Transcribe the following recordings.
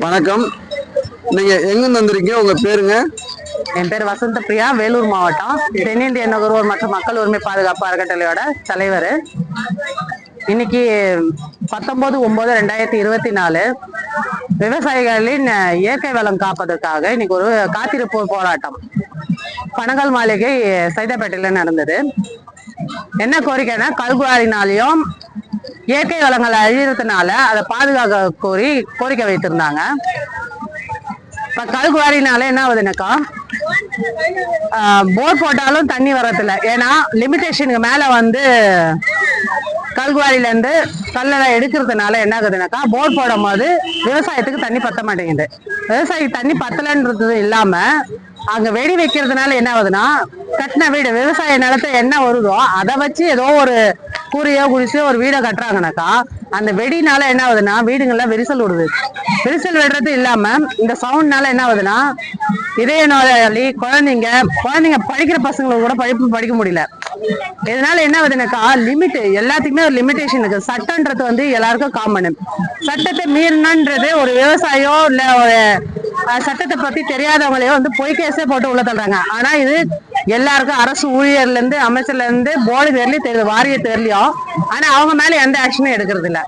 வணக்கம். நீங்க எங்க வந்திருக்கீங்க? உங்க பேருங்க? என் பேர் வசந்த பிரியா, வேலூர் மாவட்டம் தென்னிந்திய நுகர்வோர் மற்றும் மக்கள் உரிமை பாதுகாப்பு அறக்கட்டளையோட தலைவர். இன்னைக்கு 19/9/2024 விவசாயிகளின் இயற்கை வளம் காப்பதற்காக இன்னைக்கு ஒரு காத்திருப்பு போராட்டம் பனகல் மாளிகை சைதாப்பேட்டையில நடந்தது. என்ன கோரிக்கைன்னா, கல்குவாரினாலையும் இயற்கை வளங்கள் அழியறதுனால அதை பாதுகாக்க கோரி கோரிக்கை வைத்திருந்தாங்க. இப்ப கல்குவாரினால என்ன ஆகுதுனாக்கா, போர் போட்டாலும் தண்ணி வர்றதில்ல. ஏன்னா லிமிடேஷனுக்கு மேல கல்குவாரில இருந்து கல்லெல்லாம் எடுக்கிறதுனால என்ன ஆகுதுனாக்கா, போர் போடும் போது விவசாயத்துக்கு தண்ணி பத்த மாட்டேங்குது. விவசாயி தண்ணி பத்தலன்றது இல்லாம அங்க வெடி வைக்கிறதுனால என்ன ஆகுதுன்னா, கட்டின வீடு விவசாய நிலத்தை என்ன வருதோ அதை வச்சு ஏதோ ஒரு கூரையோ குடிசையோ ஒரு வீடை கட்டுறாங்கனாக்கா, அந்த வெடினால என்ன ஆகுதுன்னா வீடுங்கள்ல விரிசல் விடுது. விரிசல் விடுறது இல்லாம இந்த சவுண்ட்னால என்ன ஆகுதுன்னா, இதய நோயாளி குழந்தைங்க படிக்கிற பசங்களுக்கு கூட படிக்க முடியல. இதனால என்ன ஆகுதுனாக்கா, லிமிட் எல்லாத்துக்குமே ஒரு லிமிடேஷன் இருக்கு. சட்டம்ன்றது எல்லாருக்கும் காமன். சட்டத்தை மீறினன்றது ஒரு விவசாயியோ இல்ல ஒரு சட்டத்தை பத்தி தெரியாதவங்களையோ பொய் கேஸே போட்டு உள்ள தள்ளுறாங்க. ஆனா இது எல்லாருக்கும், அரசு ஊழியர்ல இருந்து அமைச்சர்ல இருந்து போர்டு தேர்லையும் தெரியுது, வாரிய தேர்லையும். ஆனா அவங்க மேல எந்த ஆக்ஷனும் எடுக்கிறது இல்ல.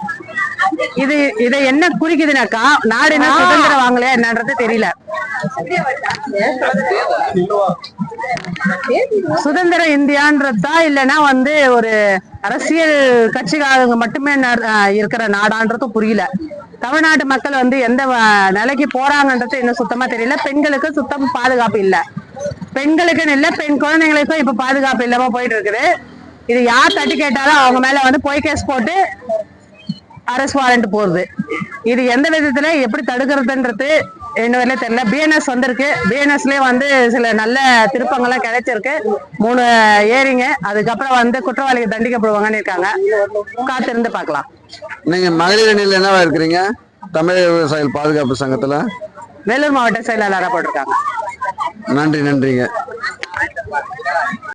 இதை என்ன குறிக்குதுனாக்கா, நாடு என்ன சுதந்திரம் வாங்கலையா என்னன்றது தெரியல. சுதந்திர இந்தியான்றதா இல்லைன்னா ஒரு அரசியல் கட்சிக்காரங்க மட்டுமே இருக்கிற நாடான்றது புரியல. தமிழ்நாட்டு மக்கள் எந்த நிலைக்கு போறாங்கன்றது இன்னும் சுத்தமா தெரியல. பெண்களுக்கு சுத்தம் பாதுகாப்பு இல்ல. பெண்களுக்குன்னு இல்ல, பெண் குழந்தைங்களுக்கும் இப்ப பாதுகாப்பு இல்லாம போயிட்டு இருக்குது. இது யார் தட்டி கேட்டாலும் அவங்க மேல பொய் கேஸ் போட்டு அரெஸ்ட் வாரண்ட் போகுது. இது எந்த விதத்துல எப்படி தடுக்கிறதுன்றது என்ன வரையில தெரியல. பிஎன்எஸ் வந்திருக்கு. பிஎன்எஸ்லயே சில நல்ல திருப்பங்கள்லாம் கிடைச்சிருக்கு. 3 ஏரிங்க. அதுக்கப்புறம் குற்றவாளிகள் தண்டிக்கப்படுவாங்கன்னு இருக்காங்க. காத்திருந்து பார்க்கலாம். நீங்க மகளிர் அணியில் என்னவா இருக்கிறீங்க? தமிழக விவசாயிகள் பாதுகாப்பு சங்கத்துல வேலூர் மாவட்ட செயலாளராக போட்டிருக்காங்க. நன்றிங்க.